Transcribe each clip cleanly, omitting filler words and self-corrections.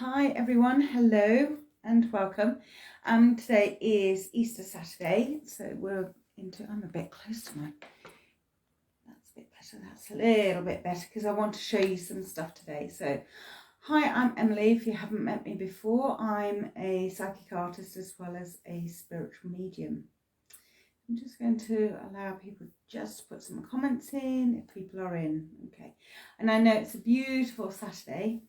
Hi everyone, hello and welcome. Today is Easter Saturday, so I'm a bit close to my, that's a bit better, that's a little bit better because I want to show you some stuff today. So, hi, I'm Emily. If you haven't met me before, I'm a psychic artist as well as a spiritual medium. I'm just going to allow people just to put some comments in if people are in. Okay, and I know it's a beautiful Saturday,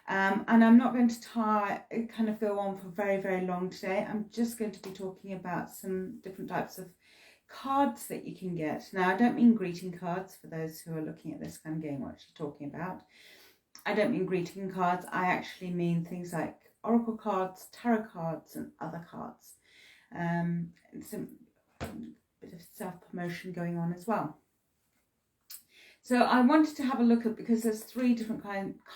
and I'm not going to go on for very long today. I'm just going to be talking about some different types of cards that you can get. Now, I don't mean greeting cards for those who are looking at this kind of game, what she's talking about. I don't mean greeting cards. I actually mean things like oracle cards, tarot cards, and other cards. Some bit of self-promotion going on as well. So I wanted to have a look at, because there's three different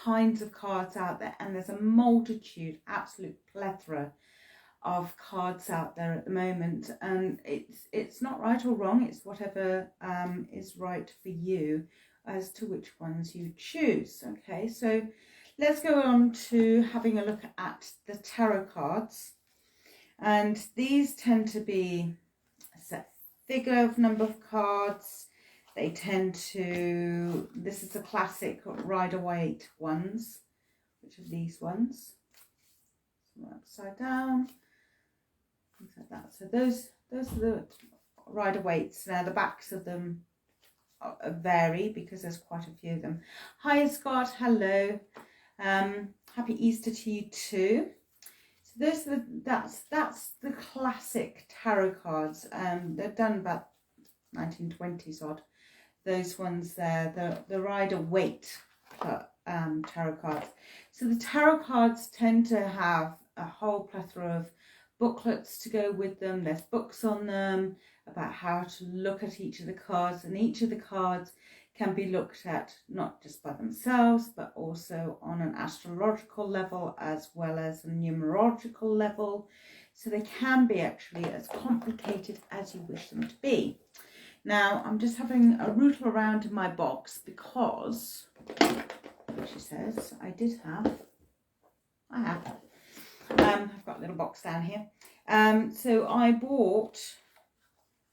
kinds of cards out there, and there's a multitude, absolute plethora of cards out there at the moment, and it's not right or wrong, it's whatever is right for you as to which ones you choose. Okay, so let's go on to having a look at the tarot cards, and these tend to be a set figure of number of cards. They tend to, this is the classic Rider-Waite ones, which are these ones, upside down, things like that. So those are the Rider-Waite's. Now the backs of them vary because there's quite a few of them. Hi Scott, hello. Happy Easter to you too. So that's the classic tarot cards. They're done about 1920s odd. Those ones there, the Rider-Waite tarot cards. So the tarot cards tend to have a whole plethora of booklets to go with them. There's books on them about how to look at each of the cards, and each of the cards can be looked at not just by themselves, but also on an astrological level as well as a numerological level. So they can be actually as complicated as you wish them to be. Now, I'm just having a rootle around in my box because, she says, I've got a little box down here. So I bought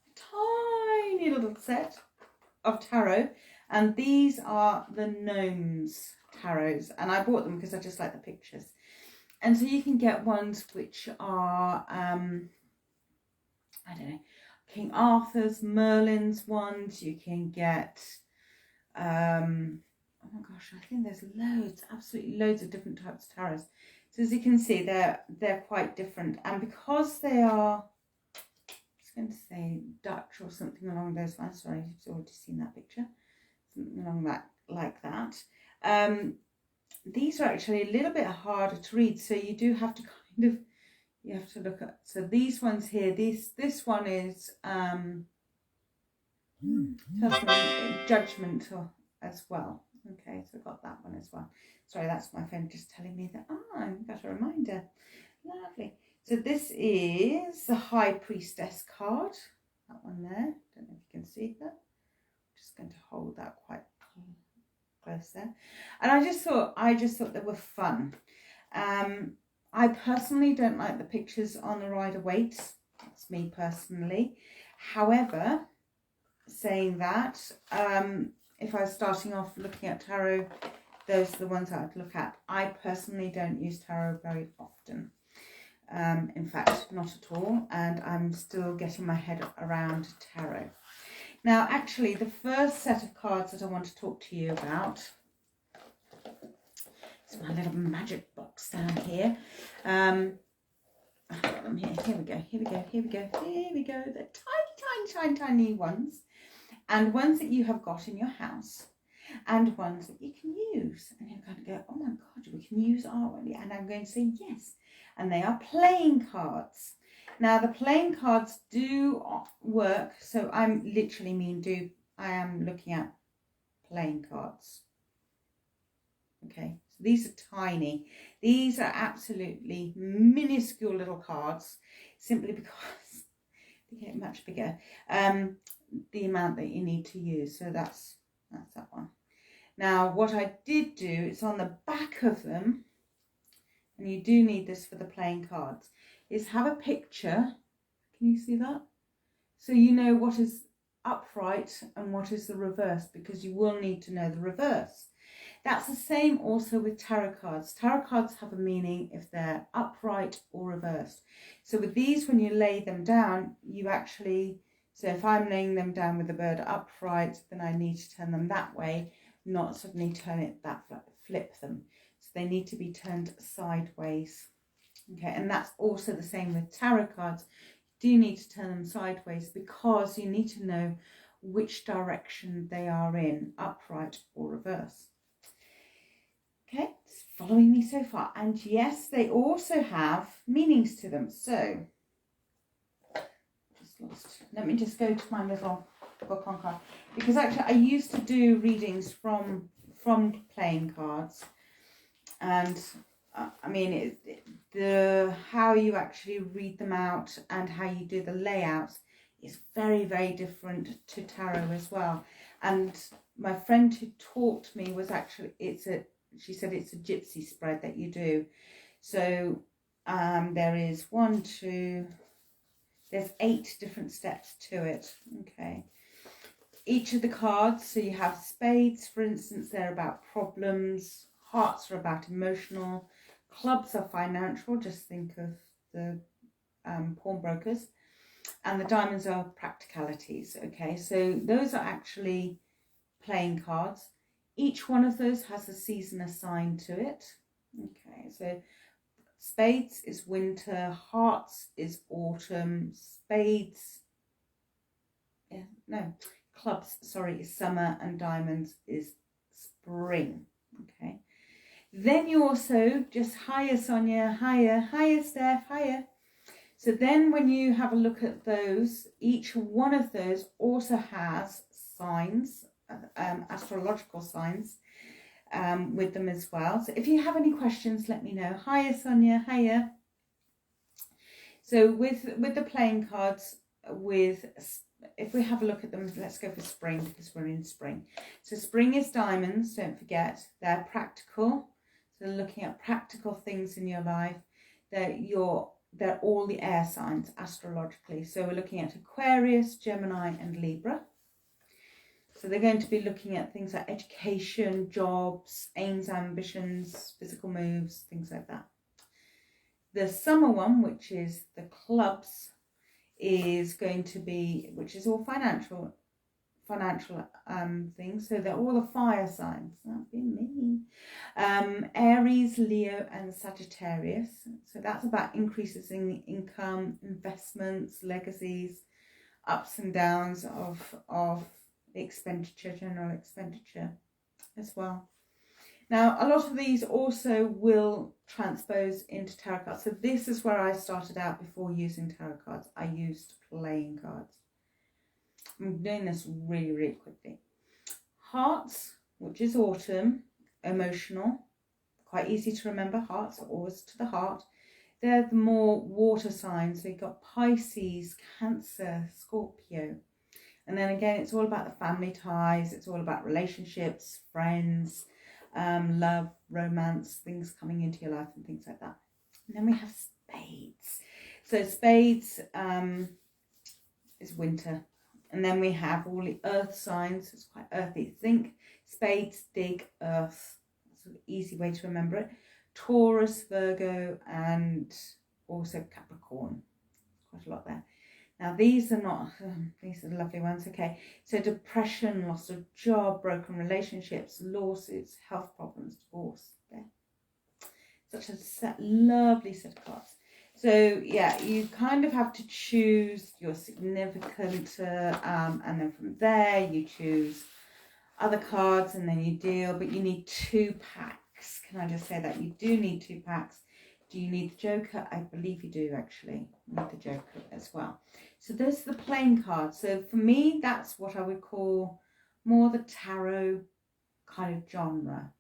a tiny little set of tarot, and these are the Gnomes tarots, and I bought them because I just like the pictures. And so you can get ones which are, I don't know, King Arthur's, Merlin's ones. You can get, oh my gosh, I think there's loads, absolutely loads of different types of tarots. So as you can see, they're quite different, and because they are, I was going to say Dutch or something along those lines. Sorry, you've already seen that picture. Something along like that. These are actually a little bit harder to read, so you do have to you have to look at. So these ones here, this one is judgment as well. Okay, so I've got that one as well. Sorry, that's my phone just telling me that I've got a reminder. Lovely. So this is the High Priestess card. That one there. Don't know if you can see that. I'm just going to hold that quite close there. And I just thought they were fun. I personally don't like the pictures on the Rider-Waite. That's me personally. However, saying that, if I was starting off looking at tarot, those are the ones I'd look at. I personally don't use tarot very often. In fact, not at all. And I'm still getting my head around tarot. Now, actually, the first set of cards that I want to talk to you about, it's my little magic box down here. I've got them here. Here we go. They're tiny ones. And ones that you have got in your house. And ones that you can use. And you're going to go, oh my God, we can use our, and I'm going to say yes. And they are playing cards. Now, the playing cards do work. So I am looking at playing cards. Okay, so these are tiny. These are absolutely minuscule little cards, simply because they get much bigger. The amount that you need to use. So that's that one. Now, what I did do, it's on the back of them. and you do need this for the playing cards, is have a picture. Can you see that? So you know what is upright and what is the reverse, because you will need to know the reverse. That's the same also with tarot cards. Tarot cards have a meaning if they're upright or reversed. So with these, when you lay them down, you actually, so if I'm laying them down with the bird upright, then I need to turn them that way, not suddenly turn it that way, flip them. So they need to be turned sideways. Okay, and that's also the same with tarot cards. You do need to turn them sideways because you need to know which direction they are in, upright or reverse. Okay, it's following me so far. And yes, they also have meanings to them. So, just lost. Let me just go to my little book on card, because actually I used to do readings from playing cards, and I mean the how you actually read them out and how you do the layouts is very, very different to tarot as well. And my friend who taught me was actually, she said it's a gypsy spread that you do. So there is there's 8 different steps to it. Okay. Each of the cards, so you have spades, for instance, they're about problems. Hearts are about emotional. Clubs are financial. Just think of the pawnbrokers. And the diamonds are practicalities. Okay, so those are actually playing cards. Each one of those has a season assigned to it. Okay, so spades is winter, hearts is autumn, clubs, sorry, is summer, and diamonds is spring. Okay, then you also just higher, Sonia, higher, Steph, higher. So then when you have a look at those, each one of those also has signs, astrological signs with them as well. So if you have any questions, let me know. Hiya, Sonia, hiya. So with the playing cards, if we have a look at them, let's go for spring because we're in spring. So spring is diamonds, don't forget. They're practical. So looking at practical things in your life. They're all the air signs astrologically. So we're looking at Aquarius, Gemini and Libra. So they're going to be looking at things like education, jobs, aims, ambitions, physical moves, things like that. The summer one, which is the clubs, is going to be, which is all financial things. So they're all the fire signs. That'd be me. Aries, Leo and Sagittarius. So that's about increases in income, investments, legacies, ups and downs of expenditure, general expenditure as well. Now, a lot of these also will transpose into tarot cards. So this is where I started out before using tarot cards. I used playing cards. I'm doing this really, really quickly. Hearts, which is autumn, emotional, quite easy to remember. Hearts are always to the heart. They're the more water signs. So you've got Pisces, Cancer, Scorpio. And then again, it's all about the family ties. It's all about relationships, friends, love, romance, things coming into your life and things like that. And then we have spades. So spades is winter. And then we have all the earth signs. It's quite earthy. Think spades, dig, earth. That's an easy way to remember it. Taurus, Virgo, and also Capricorn. Quite a lot there. Now these are not, these are the lovely ones. Okay, so depression, loss of job, broken relationships, lawsuits, health problems, divorce. There. Such a lovely set of cards. So yeah, you kind of have to choose your significant, and then from there you choose other cards and then you deal, but you need 2 packs. Can I just say that? You do need 2 packs. Do you need the Joker? I believe you do actually. You need the Joker as well. So those are the playing cards. So for me, that's what I would call more the tarot kind of genre.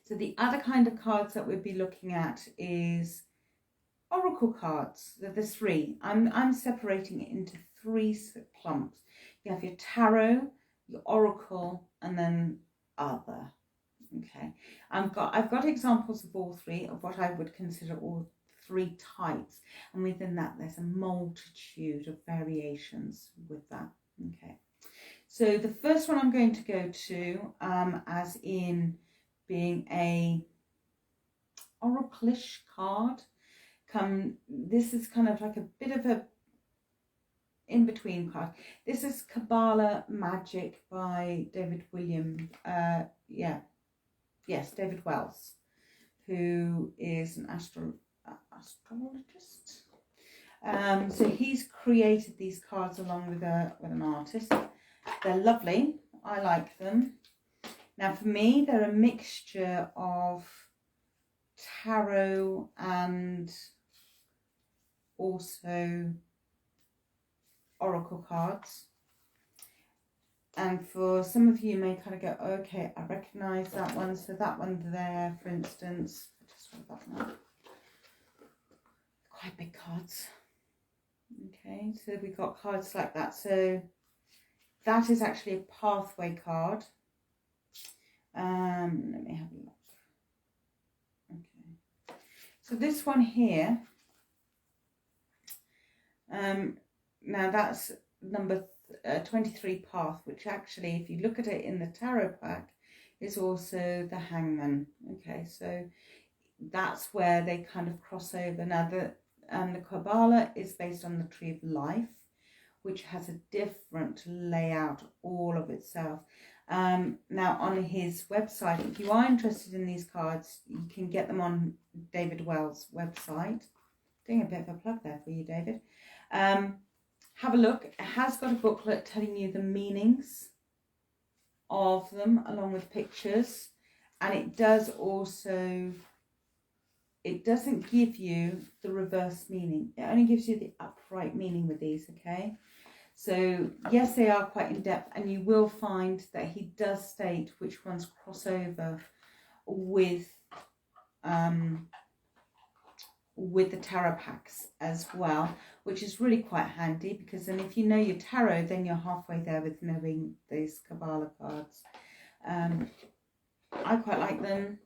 So the other kind of cards that we'd be looking at is oracle cards. There's 3. I'm separating it into 3 clumps. You have your tarot, your oracle, and then other. Okay, I've got examples of all three, of what I would consider all three types, and within that there's a multitude of variations with that. Okay, so the first one I'm going to go to, as in being a oracle-ish card, this is kind of like a bit of a in-between card. This is Kabala Magic by David William, David Wells, who is an astrologist. So he's created these cards along with an artist. They're lovely. I like them. Now for me, they're a mixture of tarot and also oracle cards. And for some of you may kind of go, okay, I recognise that one. So that one there, for instance, I just hold that one up. Quite big cards. Okay, so we got cards like that. So that is actually a pathway card. Let me have a look. Okay, so this one here, now that's number 23 path, which actually, if you look at it in the tarot pack, is also the Hangman. Okay, so that's where they kind of cross over. Now the Kabbalah is based on the Tree of Life, which has a different layout all of itself. Now on his website, if you are interested in these cards, you can get them on David Wells' website. Doing a bit of a plug there for you, David. Have a look. It has got a booklet telling you the meanings of them along with pictures, and it does also, it doesn't give you the reverse meaning. It only gives you the upright meaning with these, okay? So yes, they are quite in depth, and you will find that he does state which ones cross over with the tarot packs as well, which is really quite handy, because then if you know your tarot, then you're halfway there with knowing these Kabbalah cards. I quite like them.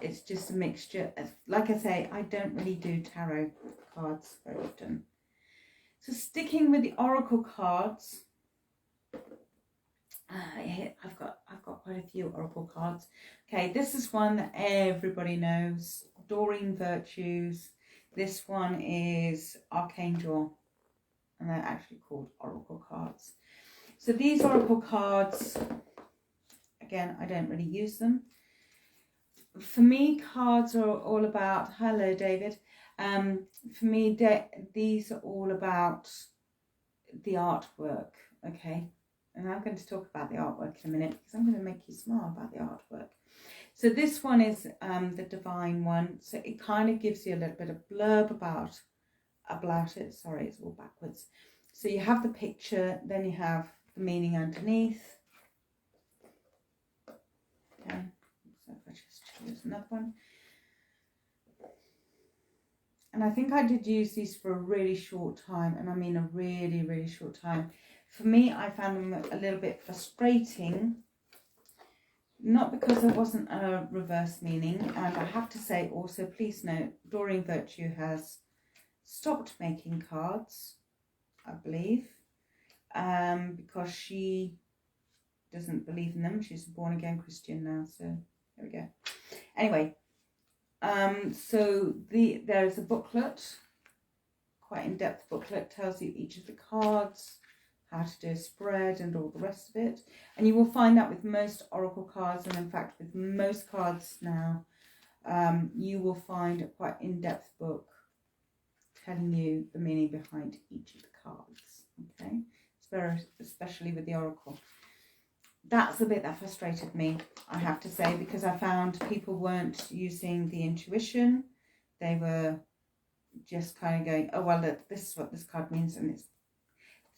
It's just a mixture. Like I say, I don't really do tarot cards very often. So sticking with the oracle cards, I've got quite a few oracle cards. Okay, this is one that everybody knows, Doreen Virtues. This one is Archangel, and they're actually called oracle cards. So these oracle cards, again, I don't really use them. For me, cards are all about, hello David, for me these are all about the artwork, okay? And I'm going to talk about the artwork in a minute, because I'm going to make you smile about the artwork. So this one is the Divine one. So it kind of gives you a little bit of blurb about it. Sorry, it's all backwards. So you have the picture, then you have the meaning underneath. Okay, so if I just choose another one. And I think I did use these for a really short time, and I mean a really, really short time. For me, I found them a little bit frustrating, not because there wasn't a reverse meaning. And I have to say also, please note, Doreen Virtue has stopped making cards, I believe, because she doesn't believe in them. She's a born-again Christian now, so there we go. Anyway, so there's a booklet, quite in-depth booklet, tells you each of the cards, how to do a spread and all the rest of it. And you will find that with most oracle cards, and in fact with most cards now, you will find a quite in-depth book telling you the meaning behind each of the cards. Okay, it's very, especially with the oracle. That's the bit that frustrated me, I have to say, because I found people weren't using the intuition. They were just kind of going, oh well, this is what this card means, and it's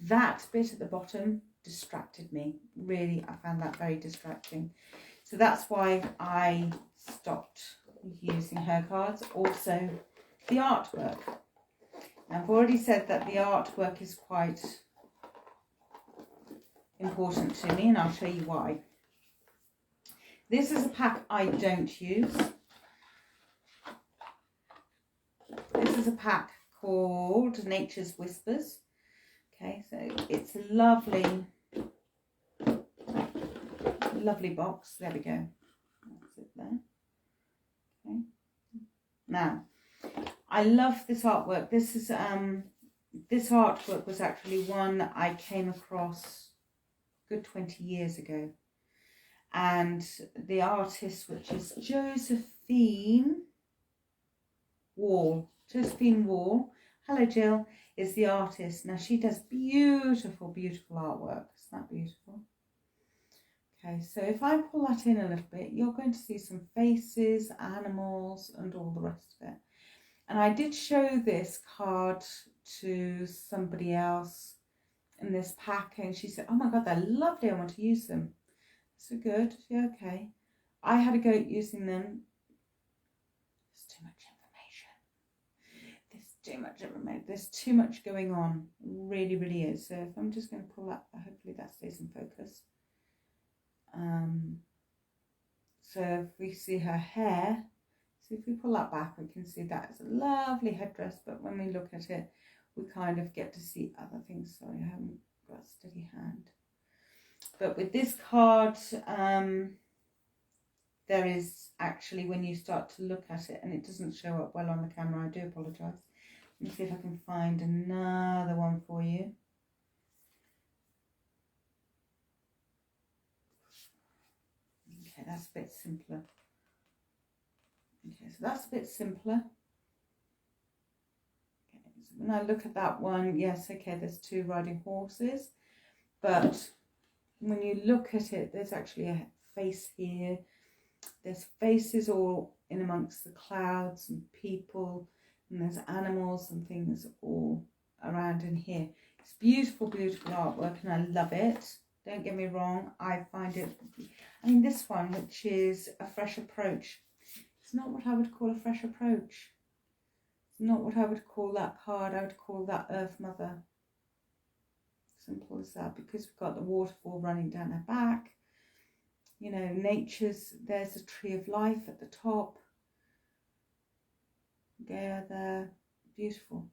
that bit at the bottom distracted me. Really, I found that very distracting. So that's why I stopped using her cards. Also, the artwork. Now, I've already said that the artwork is quite important to me, and I'll show you why. This is a pack I don't use. This is a pack called Nature's Whispers. Okay, so it's a lovely box. There we go. That's it there. Okay. Now, I love this artwork. This is this artwork was actually one I came across a good 20 years ago. And the artist, which is Josephine Wall. Josephine Wall, hello Jill, is the artist. Now she does beautiful, beautiful artwork. Isn't that beautiful? Okay, so if I pull that in a little bit, you're going to see some faces, animals, and all the rest of it. And I did show this card to somebody else in this pack, and she said, oh my God, they're lovely, I want to use them. So good, yeah, okay. I had a go at using them. There's too much information. There's too much going on. It really, really is. So if I'm just going to pull that, hopefully that stays in focus. So if we see her hair, so if we pull that back, we can see that is a lovely headdress, but when we look at it, we kind of get to see other things. Sorry, I haven't got a steady hand. But with this card, there is actually, when you start to look at it, and it doesn't show up well on the camera, I do apologise. Let me see if I can find another one for you. Okay, that's a bit simpler. Okay, so that's a bit simpler. Okay, so when I look at that one, yes, okay, there's two riding horses, but when you look at it, there's actually a face here. There's faces all in amongst the clouds and people, and there's animals and things all around in here. It's beautiful, beautiful artwork, and I love it. Don't get me wrong, I find it, I mean this one, which is a fresh approach, it's not what I would call a fresh approach. It's not what I would call that card. I would call that Earth Mother. Simple as that, because we've got the waterfall running down her back. You know, nature's, there's a tree of life at the top. There, beautiful.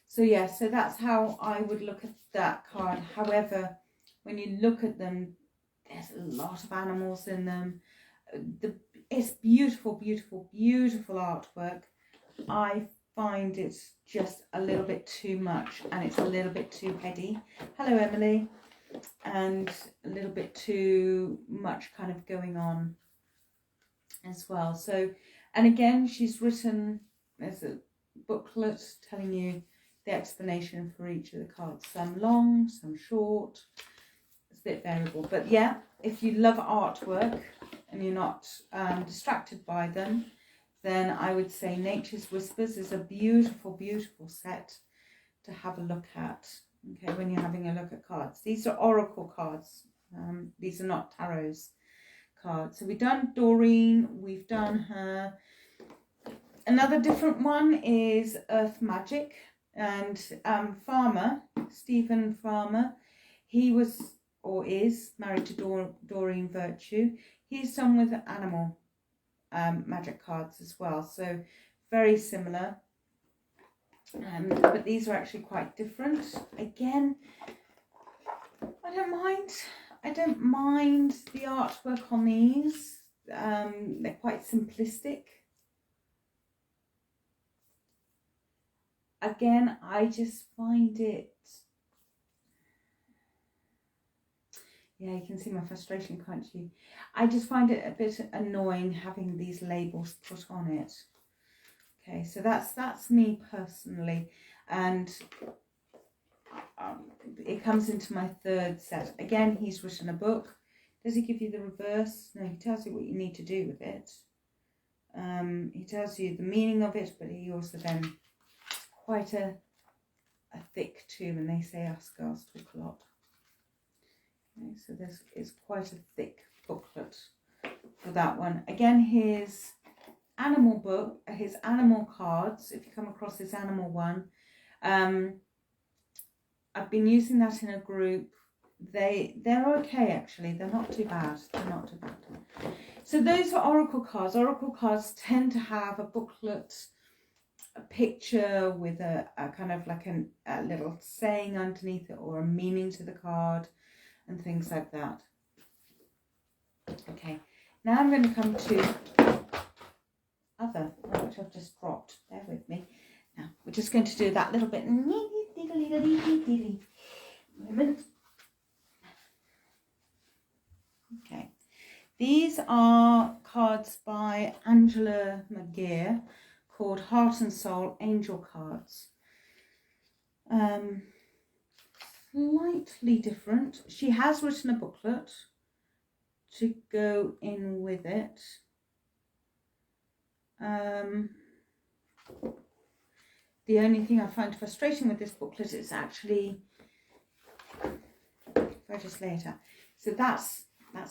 So yeah, so that's how I would look at that card. However, when you look at them, there's a lot of animals in them. It's beautiful, beautiful, beautiful artwork. I find it just a little bit too much, and it's a little bit too heady. Hello, Emily. And a little bit too much kind of going on as well. So, and again, she's written, there's a booklet telling you the explanation for each of the cards. Some long, some short. It's a bit variable. But yeah, if you love artwork and you're not distracted by them, then I would say Nature's Whispers is a beautiful, beautiful set to have a look at. Okay, when you're having a look at cards. These are oracle cards. These are not tarot's cards. So we've done Doreen, we've done her. Another different one is Earth Magic. And Farmer, Stephen Farmer, he was or is married to Doreen Virtue. He's done with animal magic cards as well. So very similar. But these are actually quite different. Again, I don't mind the artwork on these. They're quite simplistic. Again, I just find it, yeah, you can see my frustration, can't you? I just find it a bit annoying having these labels put on it. Okay, so that's me personally, and it comes into my third set. Again, he's written a book. Does he give you the reverse? No, he tells you what you need to do with it. He tells you the meaning of it, but he also then, quite a thick tome, and they say us girls talk a lot. Okay, so this is quite a thick booklet for that one. Again, his animal book, his animal cards, if you come across this animal one, I've been using that in a group. They're okay actually, they're not too bad, So those are oracle cards. Oracle cards tend to have a booklet, a picture with a kind of like a little saying underneath it, or a meaning to the card and things like that. Okay, now I'm going to come to other, which I've just dropped. Bear with me. Now we're just going to do that little bit. Moment. Okay, these are cards by Angela McGeer called Heart and Soul Angel Cards. Slightly different. She has written a booklet to go in with it. The only thing I find frustrating with this booklet is actually, if I just lay it out. So that's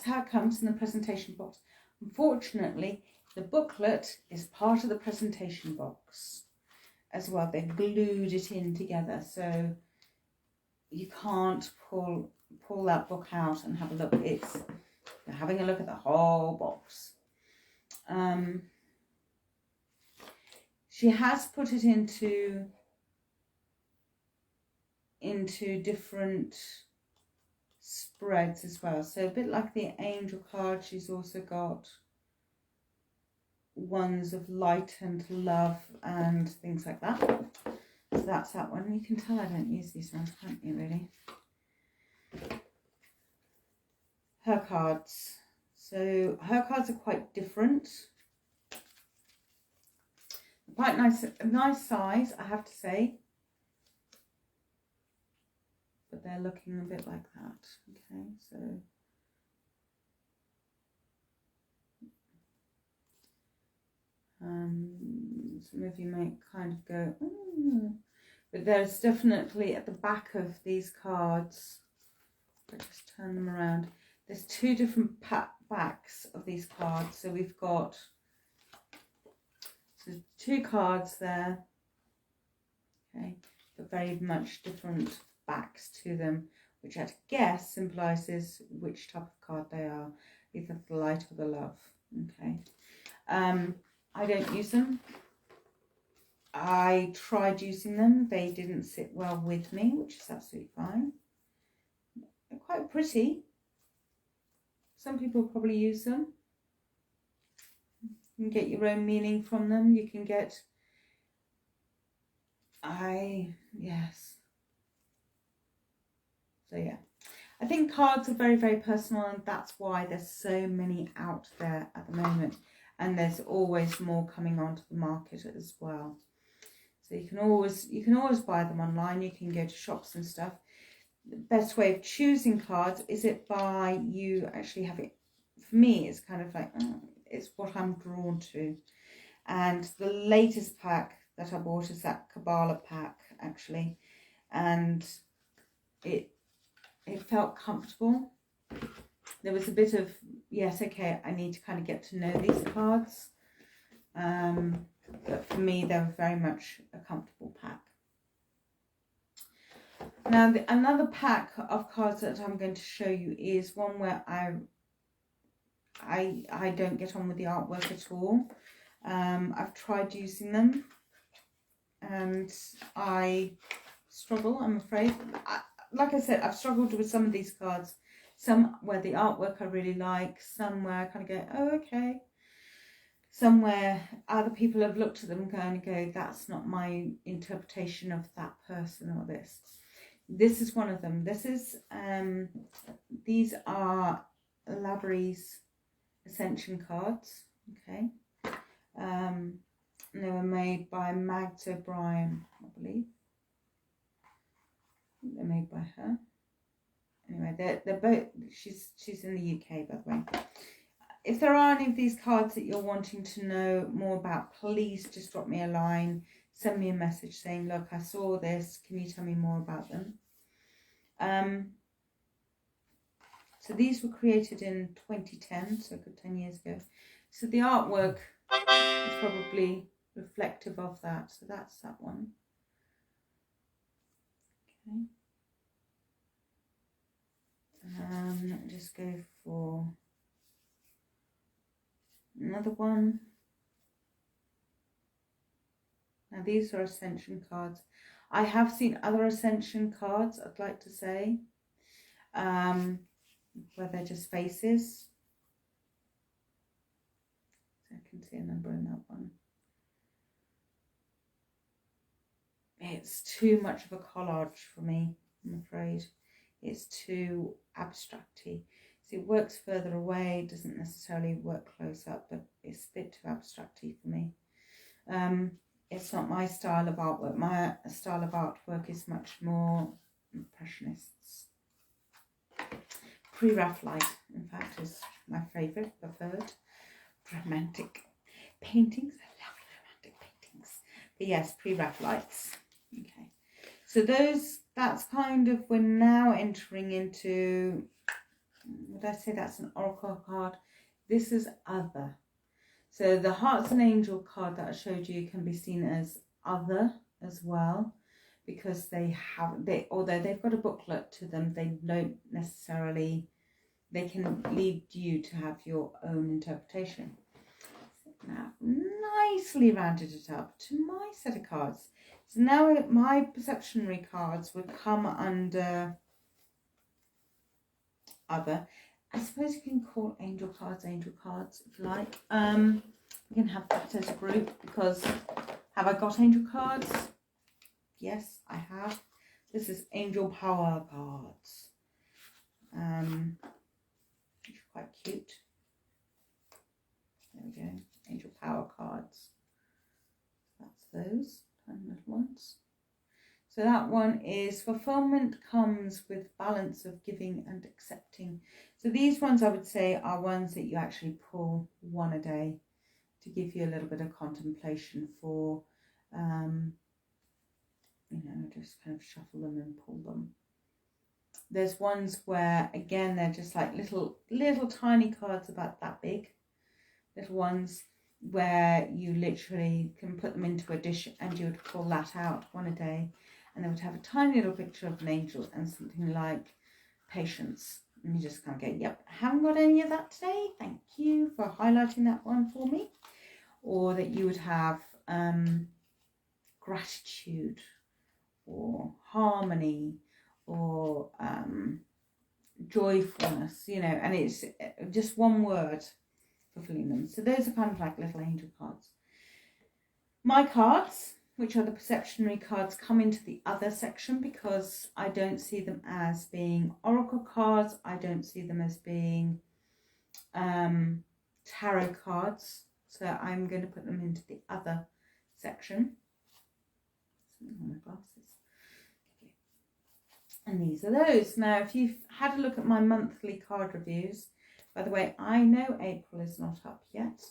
how it comes in the presentation box. Unfortunately, the booklet is part of the presentation box as well. They glued it in together, so you can't pull that book out and have a look. You're having a look at the whole box. She has put it into different spreads as well. So a bit like the angel card, she's also got ones of light and love and things like that. So that's that one. You can tell I don't use these ones, can't you, really? Her cards. So her cards are quite different. Quite nice size, I have to say. But they're looking a bit like that. Okay, so some of you might kind of go, oh. But there's definitely at the back of these cards, I'll just turn them around, there's two different backs of these cards. So we've got two cards there, okay, but very much different backs to them, which I'd guess symbolises which type of card they are, either the light or the love. Okay, I don't use them. I tried using them, they didn't sit well with me, which is absolutely fine. They're quite pretty. Some people probably use them. You can get your own meaning from them. You can get, yes. So yeah, I think cards are very, very personal, and that's why there's so many out there at the moment. And there's always more coming onto the market as well. So you can always buy them online. You can go to shops and stuff. The best way of choosing cards is it by you actually have it. For me, it's kind of like, it's what I'm drawn to. And the latest pack that I bought is that Kabala pack, actually. And it felt comfortable. There was a bit of, yes, okay, I need to kind of get to know these cards. But for me, they were very much a comfortable pack. Now, another pack of cards that I'm going to show you is one where I don't get on with the artwork at all. I've tried using them and I struggle, I'm afraid. Like I said, I've struggled with some of these cards. Some where the artwork I really like, some where I kind of go, oh, okay. Some where other people have looked at them and go, that's not my interpretation of that person or this. This is one of them. This is, these are Lavery's Ascension cards, okay. And they were made by Mags O'Brien, I believe. They're made by her. Anyway, they're both, she's in the UK, by the way. If there are any of these cards that you're wanting to know more about, please just drop me a line, send me a message saying, look, I saw this, can you tell me more about them? So these were created in 2010, so a good 10 years ago. So the artwork is probably reflective of that. So that's that one. Okay. Let me just go for Another one. Now these are Ascension cards. I have seen other Ascension cards, I'd like to say, where they're just faces. So I can see a number in that one. It's too much of a collage for me, I'm afraid. It's too abstracty. See, it works further away, doesn't necessarily work close up, but it's a bit too abstracty for me. It's not my style of artwork. My style of artwork is much more impressionists. Pre-Raphaelite, in fact, is my favourite, preferred. Romantic paintings. I love romantic paintings. But yes, pre-Raphaelites. Okay. So that's kind of, we're now entering into, would I say that's an oracle card? This is other. So the Hearts and Angel card that I showed you can be seen as other as well, because although they've got a booklet to them, they don't necessarily, they can lead you to have your own interpretation. Now, nicely rounded it up to my set of cards. So now my perceptionary cards would come under other. I suppose you can call angel cards if you like. We can have that as a group, because have I got angel cards? Yes, I have. This is angel power cards. Which are quite cute. There we go. Angel power cards. That's those tiny little ones. So that one is fulfillment comes with balance of giving and accepting. So these ones I would say are ones that you actually pull one a day to give you a little bit of contemplation for, you know, just kind of shuffle them and pull them. There's ones where, again, they're just like little tiny cards about that big. Little ones where you literally can put them into a dish and you would pull that out one a day. And they would have a tiny little picture of an angel and something like patience. And you just kind of go, yep, I haven't got any of that today. Thank you for highlighting that one for me. Or that you would have gratitude or harmony or joyfulness, you know, and it's just one word fulfilling them. So those are kind of like little angel cards. My cards, which are the perceptionary cards, come into the other section because I don't see them as being oracle cards. I don't see them as being tarot cards. So I'm going to put them into the other section. My glasses. Okay. And these are those. Now, if you've had a look at my monthly card reviews, by the way, I know April is not up yet.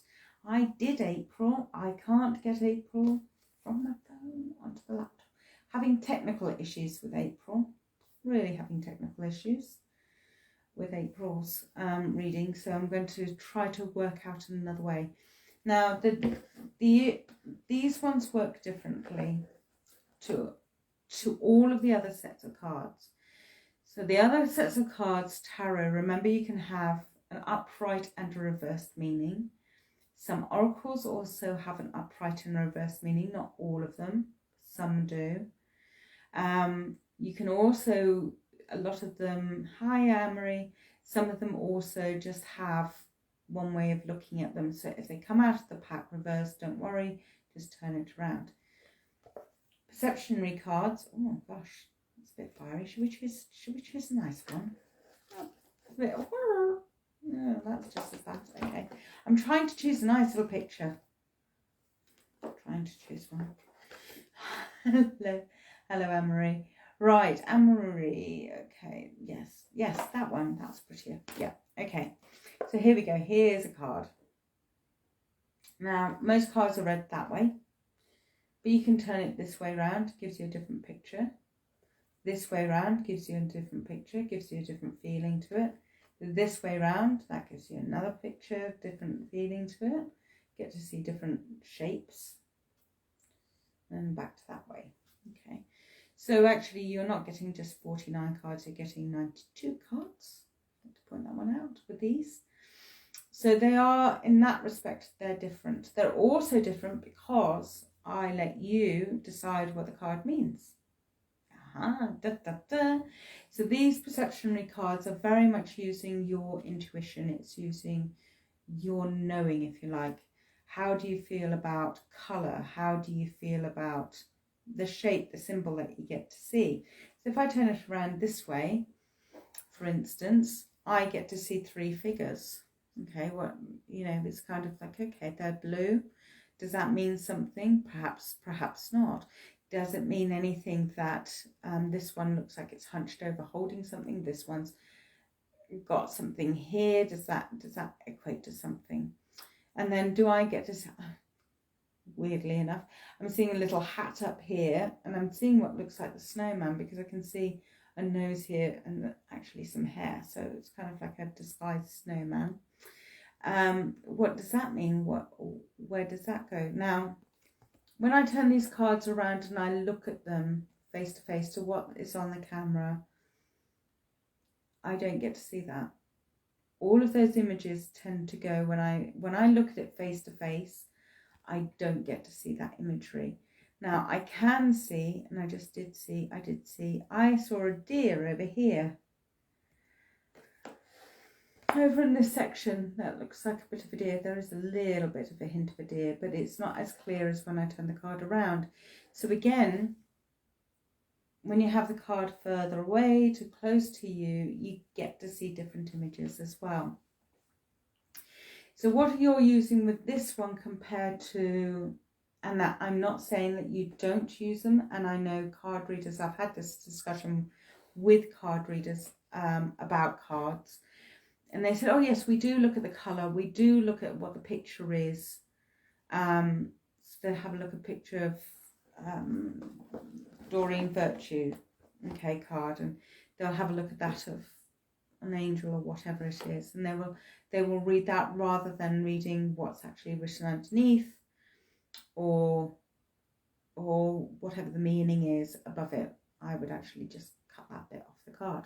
I did April. I can't get April from my phone onto the laptop. Having technical issues with April. Really having technical issues with April's reading. So I'm going to try to work out another way. Now, these ones work differently to all of the other sets of cards. So the other sets of cards, tarot, remember you can have an upright and a reversed meaning. Some oracles also have an upright and reversed meaning, not all of them, some do. You can also, a lot of them, hi Amory, some of them also just have one way of looking at them. So if they come out of the pack reversed, don't worry, just turn it around. Perceptionary cards, oh gosh, it's a bit fiery. Should we choose a nice one? Oh, a bit of, no, that's just as that. Okay, I'm trying to choose a nice little picture. Trying to choose one. Hello, Anne-Marie. Right, Anne-Marie. Okay, yes, that one. That's prettier. Yeah. Okay. So here we go. Here's a card. Now, most cards are read that way, but you can turn it this way around. Gives you a different picture. This way around gives you a different picture. Gives you a different feeling to it. This way round, that gives you another picture, different feeling to it. Get to see different shapes. And back to that way. Okay. So actually you're not getting just 49 cards, you're getting 92 cards. I have to point that one out with these. So they are, in that respect, they're different. They're also different because I let you decide what the card means. So these perceptionary cards are very much using your intuition. It's using your knowing, if you like. How do you feel about colour? How do you feel about the shape, the symbol that you get to see? So if I turn it around this way, for instance, I get to see 3 figures. Okay, it's kind of like, okay, they're blue. Does that mean something? Perhaps not. Does it mean anything that this one looks like it's hunched over holding something? This one's got something here. Does that equate to something? And then do I get to see, weirdly enough, I'm seeing a little hat up here, and I'm seeing what looks like the snowman because I can see a nose here and actually some hair. So it's kind of like a disguised snowman. What does that mean? Where does that go? Now, when I turn these cards around and I look at them face to face to what is on the camera, I don't get to see that. All of those images tend to go when I look at it face to face, I don't get to see that imagery. Now I can see, and I saw a deer over here. Over in this section, that looks like a bit of a deer. There is a little bit of a hint of a deer, but it's not as clear as when I turn the card around. So again, when you have the card further away to close to you, you get to see different images as well. So what you're using with this one compared to, and that I'm not saying that you don't use them, and I know card readers, I've had this discussion with card readers about cards, and they said, oh yes, we do look at the colour, we do look at what the picture is. So they have a look at a picture of Doreen Virtue, okay, card, and they'll have a look at that of an angel or whatever it is, and they will read that rather than reading what's actually written underneath or whatever the meaning is above it. I would actually just cut that bit off the card.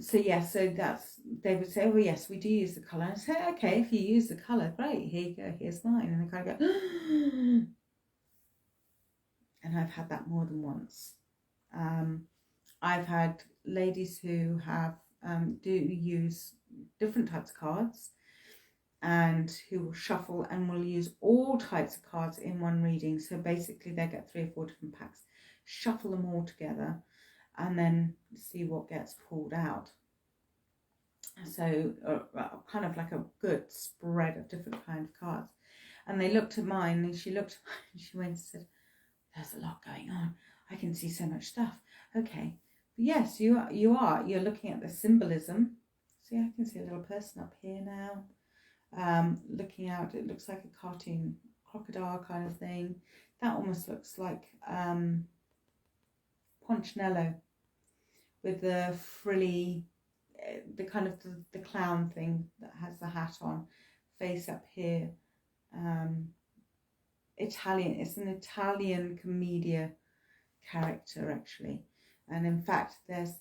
So that's, they would say, oh yes, we do use the colour. And I say, okay, if you use the colour, great, here you go, here's mine. And they kind of go, and I've had that more than once. I've had ladies who have do use different types of cards and who will shuffle and will use all types of cards in one reading. So basically they get 3 or 4 different packs, shuffle them all together and then see what gets pulled out. So kind of like a good spread of different kinds of cards. And they looked at mine and she looked and she went and said, there's a lot going on. I can see so much stuff. Okay. But yes, you're looking at the symbolism. See, I can see a little person up here now. Looking out, it looks like a cartoon crocodile kind of thing. That almost looks like Ponchnello with the frilly, the kind of the clown thing that has the hat on, face up here. Italian, it's an Italian commedia character actually, and in fact there's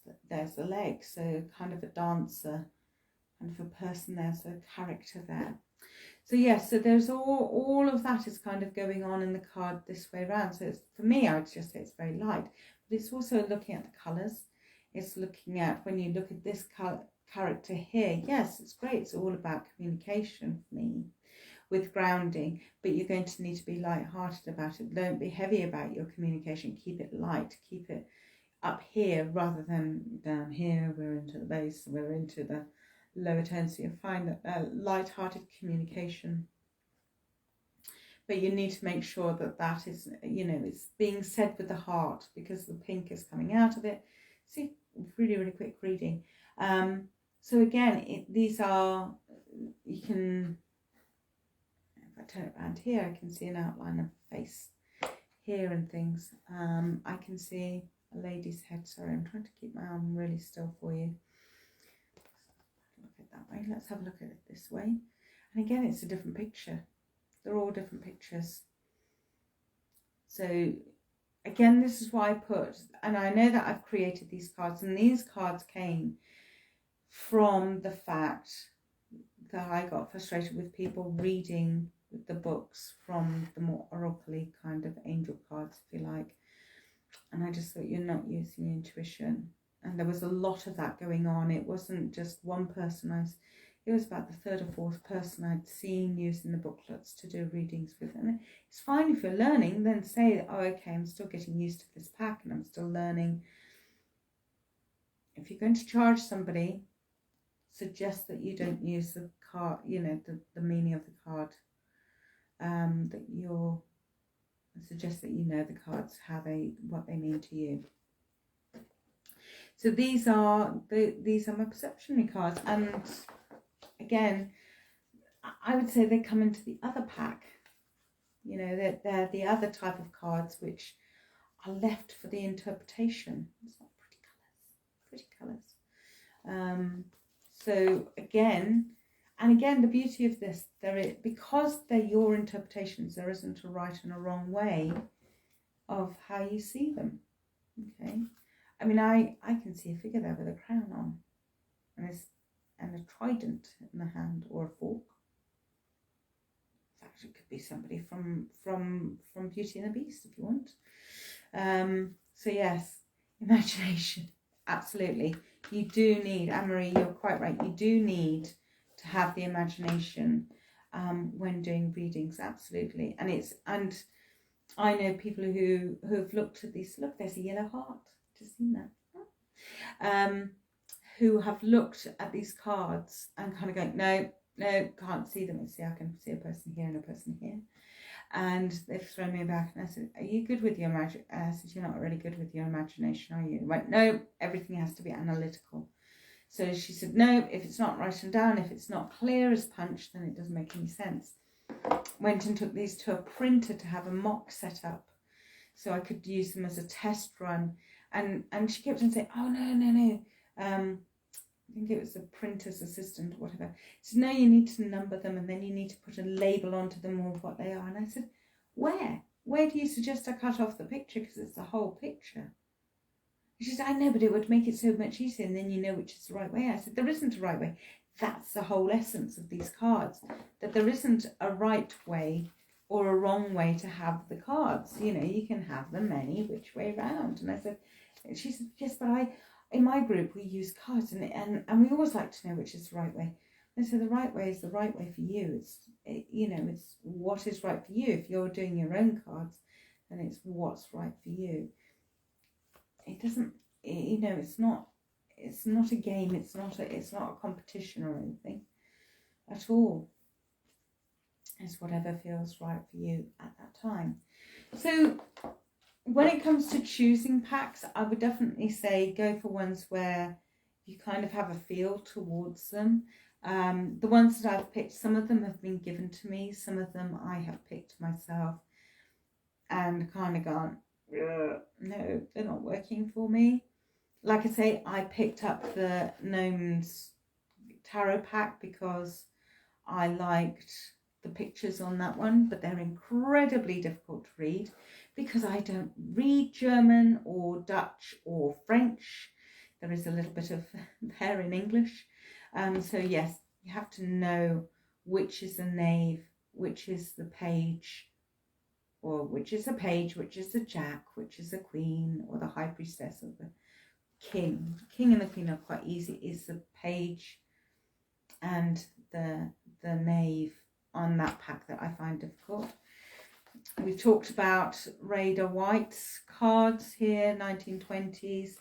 the leg, so kind of a dancer, kind of a person there, so a character there. So yes, so there's all of that is kind of going on in the card this way around. So it's, for me, I would just say it's very light, but it's also looking at the colours. It's looking at, when you look at this character here, yes, it's great, it's all about communication for me with grounding, but you're going to need to be light-hearted about it. Don't be heavy about your communication. Keep it light, keep it up here rather than down here. We're into the bass, we're into the lower tones, so you find that light-hearted communication. But you need to make sure that that is, it's being said with the heart, because the pink is coming out of it. See, really, really quick reading. So again, these are, you can, if I turn it around here, I can see an outline of a face here and things. I can see a lady's head. Sorry, I'm trying to keep my arm really still for you. Look at it that way. Let's have a look at it this way. And again, it's a different picture. They're all different pictures. So again, this is why I put, and I know that I've created these cards, and these cards came from the fact that I got frustrated with people reading the books from the more oracly kind of angel cards, if you like. And I just thought, you're not using your intuition. And there was a lot of that going on. It wasn't just one person. It was about the third or fourth person I'd seen using the booklets to do readings with. And it's fine if you're learning, then say, oh, okay, I'm still getting used to this pack and I'm still learning. If you're going to charge somebody, suggest that you don't use the card, the meaning of the card, suggest that you know the cards, what they mean to you. So these are my perceptionary cards, and again, I would say they come into the other pack. They're the other type of cards which are left for the interpretation. It's not pretty colours. So again, the beauty of this, because they're your interpretations, there isn't a right and a wrong way of how you see them. Okay, I mean, I can see a figure there with a crown on, and a trident in the hand, or a fork. In fact, it could be somebody from Beauty and the Beast, if you want. So yes, imagination, absolutely. You do need, Anne-Marie, you're quite right, you do need to have the imagination when doing readings, absolutely. And I know people who have looked at these, look, there's a yellow heart, just seen that, who have looked at these cards and kind of going, no, can't see them. I can see a person here and a person here. And they've thrown me back, and I said, are you good with your imagination? I said, you're not really good with your imagination, are you? I went, no, everything has to be analytical. So she said, no, if it's not written down, if it's not clear as punch, then it doesn't make any sense. Went and took these to a printer to have a mock set up so I could use them as a test run. And she kept on saying, oh, no. I think it was the printer's assistant or whatever. She said, no, you need to number them and then you need to put a label onto them or what they are. And I said, where? Where do you suggest I cut off the picture? Because it's the whole picture. She said, I know, but it would make it so much easier and then you know which is the right way. I said, there isn't a right way. That's the whole essence of these cards, that there isn't a right way or a wrong way to have the cards. You can have them any which way round. And I said, she said, yes, but in my group we use cards and we always like to know which is the right way. And so the right way is the right way for you. It's what is right for you. If you're doing your own cards, then it's what's right for you. It doesn't, it's not a game. It's not a competition or anything at all. It's whatever feels right for you at that time. So when it comes to choosing packs, I would definitely say go for ones where you kind of have a feel towards them. The ones that I've picked, some of them have been given to me, some of them I have picked myself and kind of gone, no, they're not working for me. Like I say, I picked up the Gnomes Tarot pack because I liked the pictures on that one, but they're incredibly difficult to read because I don't read German or Dutch or French. There is a little bit of there in English. So yes, you have to know which is the knave, which is the page, or which is a page, which is the jack, which is the queen, or the high priestess, or the king. King and the queen are quite easy. Is the page and the knave on that pack that I find difficult. We've talked about Raider White's cards here, 1920s.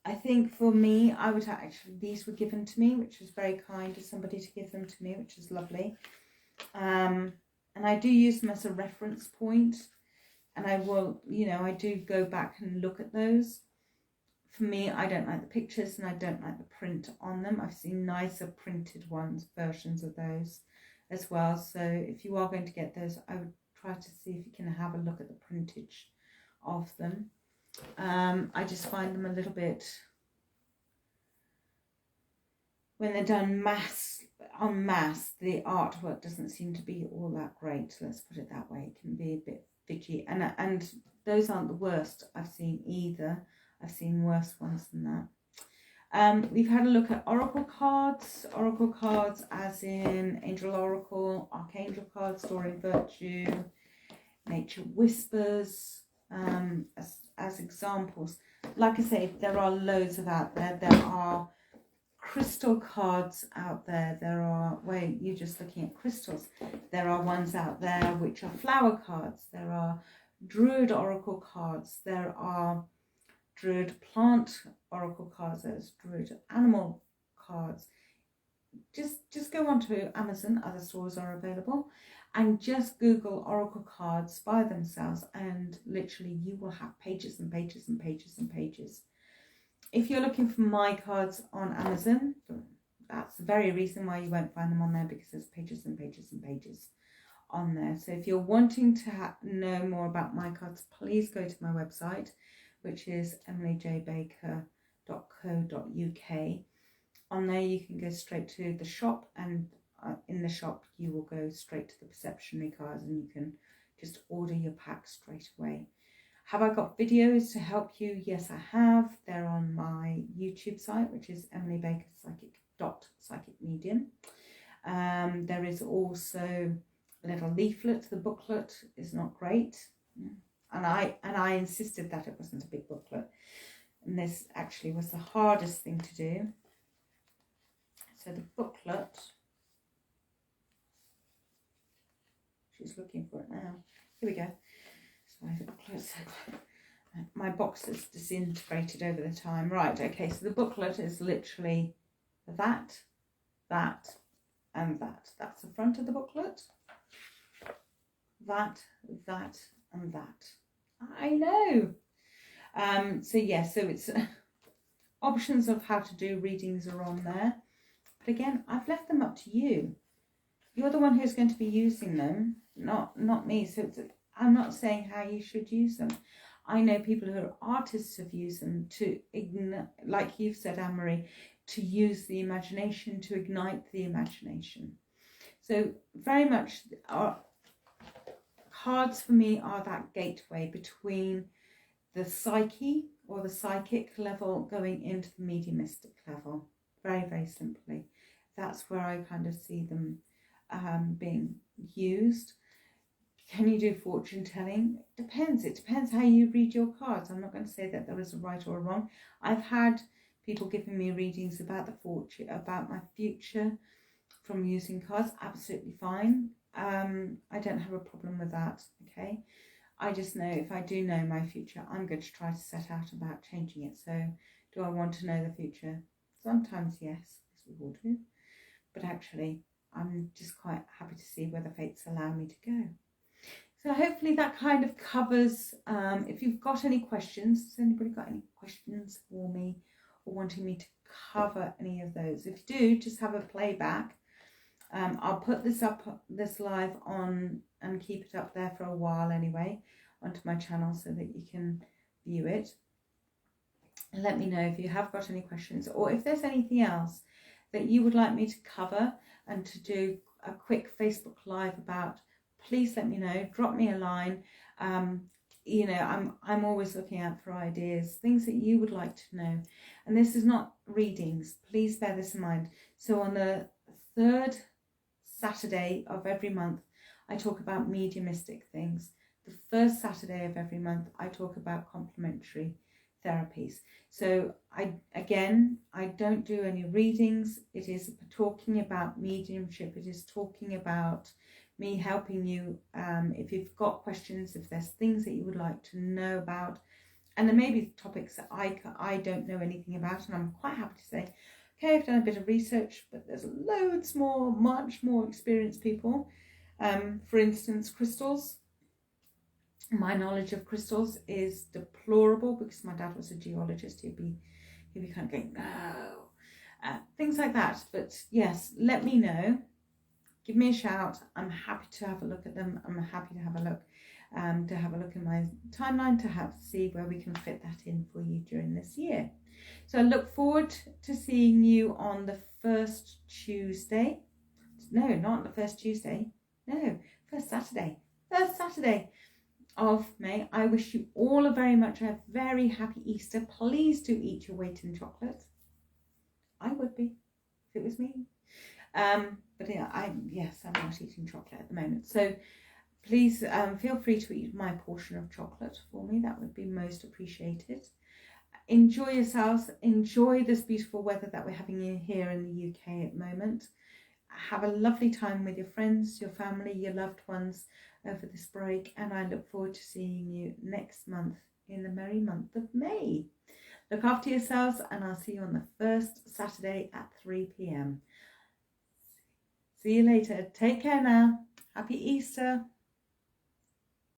I think for me, I would actually, these were given to me, which was very kind of somebody to give them to me, which is lovely. And I do use them as a reference point, and I will, I do go back and look at those. For me, I don't like the pictures and I don't like the print on them. I've seen nicer printed versions of those as well. So if you are going to get those, I would try to see if you can have a look at the printage of them. I just find them a little bit, when they're done en masse, the artwork doesn't seem to be all that great. Let's put it that way. It can be a bit fidgety, and those aren't the worst I've seen either. I've seen worse ones than We've had a look at oracle cards as in angel oracle, archangel cards, story virtue, nature whispers, as examples. Like I say, there are loads of out there. There are crystal cards out there. There are, where you're just looking at crystals. There are ones out there which are flower cards. There are druid oracle cards. There are druid plant oracle cards. There's druid animal cards. Just go onto Amazon, other stores are available, and just Google oracle cards by themselves, and literally you will have pages and pages and pages and pages. If you're looking for my cards on Amazon, that's the very reason why you won't find them on there, because there's pages and pages and pages on there. So if you're wanting to know more about my cards, please go to my website, which is emilyjbaker.co.uk. On there you can go straight to the shop, and in the shop you will go straight to the perceptionary cards, and you can just order your pack straight away. Have I got videos to help you? Yes, I have. They're on my YouTube site, which is emilybakerpsychic.psychicmedium. There is also a little leaflet. The booklet is not great, and I insisted that it wasn't a big booklet, and this actually was the hardest thing to do. So the booklet, she's looking for it now. Here we go. Sorry, the booklet. My box is disintegrated over the time. Right, okay, so the booklet is literally that, and that. That's the front of the booklet. That, and that. I know. So yeah, so it's options of how to do readings are on there. But again, I've left them up to you. You're the one who's going to be using them, not me. So I'm not saying how you should use them. I know people who are artists have used them to ignite, like you've said, Anne-Marie, to use the imagination, to ignite the imagination. So very much cards for me are that gateway between the psyche or the psychic level going into the mediumistic level. Very, very simply. That's where I kind of see them being used. Can you do fortune telling? It depends. It depends how you read your cards. I'm not going to say that there is a right or a wrong. I've had people giving me readings about the fortune, about my future from using cards. Absolutely fine. I don't have a problem with that. Okay. I just know if I do know my future, I'm going to try to set out about changing it. So do I want to know the future? Sometimes yes, as we all do. But actually, I'm just quite happy to see where the fates allow me to go. So hopefully that kind of covers, if you've got any questions, has anybody got any questions for me or wanting me to cover any of those? If you do, just have a playback. I'll put this live on and keep it up there for a while anyway, onto my channel so that you can view it. And let me know if you have got any questions, or if there's anything else that you would like me to cover and to do a quick Facebook Live about. Please let me know. Drop me a line. You know, I'm always looking out for ideas, things that you would like to know. And this is not readings. Please bear this in mind. So on the third Saturday of every month, I talk about mediumistic things. The first Saturday of every month, I talk about complementary therapies. So I don't do any readings. It is talking about mediumship. It is talking about me helping you, if you've got questions, if there's things that you would like to know about, and there may be topics that I don't know anything about, and I'm quite happy to say, okay, I've done a bit of research, but there's loads more, much more experienced people. For instance, crystals. My knowledge of crystals is deplorable because my dad was a geologist. He'd be kind of going, no, things like that. But yes, let me know. Give me a shout. I'm happy to have a look at them. I'm happy to have a look in my timeline to see where we can fit that in for you during this year. So I look forward to seeing you on the first Tuesday. No, not the first Tuesday. No, first Saturday. First Saturday of May. I wish you all a very happy Easter. Please do eat your weight in chocolate. I would be if it was me. But yeah, I'm not eating chocolate at the moment. So please feel free to eat my portion of chocolate for me. That would be most appreciated. Enjoy yourselves. Enjoy this beautiful weather that we're having here in the UK at the moment. Have a lovely time with your friends, your family, your loved ones over this break. And I look forward to seeing you next month in the merry month of May. Look after yourselves, and I'll see you on the first Saturday at 3 p.m. See you later. Take care now. Happy Easter.